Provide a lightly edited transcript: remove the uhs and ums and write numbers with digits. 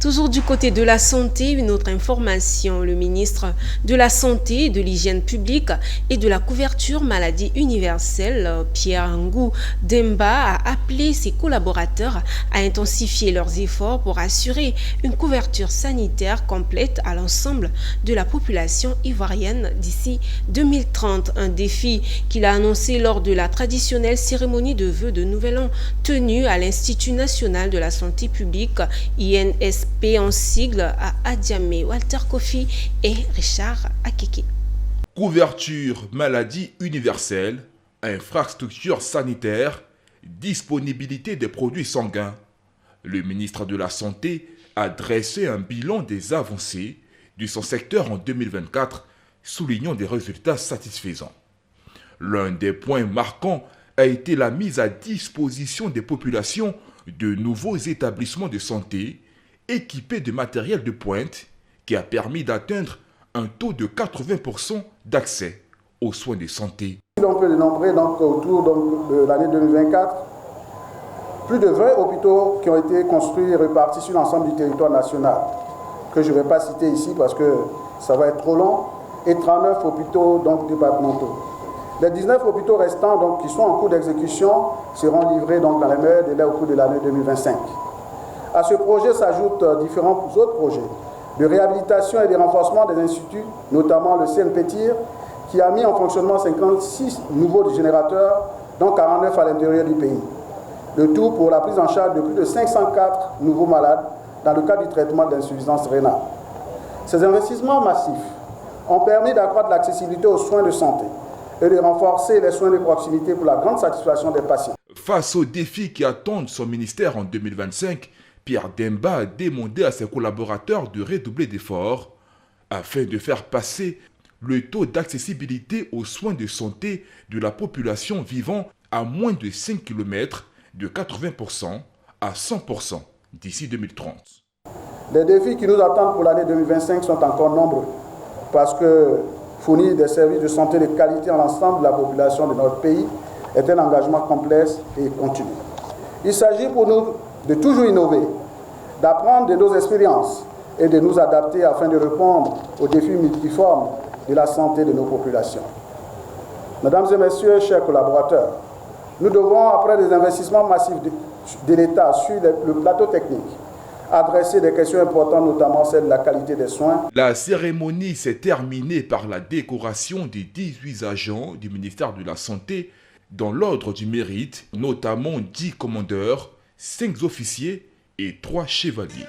Toujours du côté de la santé, une autre information. Le ministre de la Santé, de l'Hygiène publique et de la couverture maladie universelle, Pierre Ngou Demba, a appelé ses collaborateurs à intensifier leurs efforts pour assurer une couverture sanitaire complète à l'ensemble de la population ivoirienne d'ici 2030. Un défi qu'il a annoncé lors de la traditionnelle cérémonie de vœux de Nouvel An tenue à l'Institut national de la santé publique, INSP en sigle, à Adiamé. Walter Kofi et Richard Akeke. Couverture maladie universelle, infrastructure sanitaire, disponibilité des produits sanguins. Le ministre de la Santé a dressé un bilan des avancées de son secteur en 2024, soulignant des résultats satisfaisants. L'un des points marquants a été la mise à disposition des populations de nouveaux établissements de santé équipés de matériel de pointe qui a permis d'atteindre un taux de 80% d'accès aux soins de santé. On peut dénombrer autour de l'année 2024 plus de 20 hôpitaux qui ont été construits et répartis sur l'ensemble du territoire national, que je ne vais pas citer ici parce que ça va être trop long, et 39 hôpitaux départementaux. Les 19 hôpitaux restants qui sont en cours d'exécution seront livrés dans les meilleurs délais au cours de l'année 2025. À ce projet s'ajoutent différents autres projets de réhabilitation et de renforcement des instituts, notamment le CNP-TIR, qui a mis en fonctionnement 56 nouveaux générateurs, dont 49 à l'intérieur du pays. Le tout pour la prise en charge de plus de 504 nouveaux malades dans le cadre du traitement d'insuffisance rénale. Ces investissements massifs ont permis d'accroître l'accessibilité aux soins de santé et de renforcer les soins de proximité pour la grande satisfaction des patients. Face aux défis qui attendent son ministère en 2025, Pierre Demba a demandé à ses collaborateurs de redoubler d'efforts afin de faire passer le taux d'accessibilité aux soins de santé de la population vivant à moins de 5 km de 80% à 100% d'ici 2030. Les défis qui nous attendent pour l'année 2025 sont encore nombreux parce que fournir des services de santé de qualité à l'ensemble de la population de notre pays est un engagement complexe et continu. Il s'agit pour nous de toujours innover, d'apprendre de nos expériences et de nous adapter afin de répondre aux défis multiformes de la santé de nos populations. Mesdames et messieurs, chers collaborateurs, nous devons, après des investissements massifs de l'État sur le plateau technique, adresser des questions importantes, notamment celle de la qualité des soins. La cérémonie s'est terminée par la décoration des 18 agents du ministère de la Santé dans l'ordre du mérite, notamment 10 commandeurs, 5 officiers et 3 chevaliers.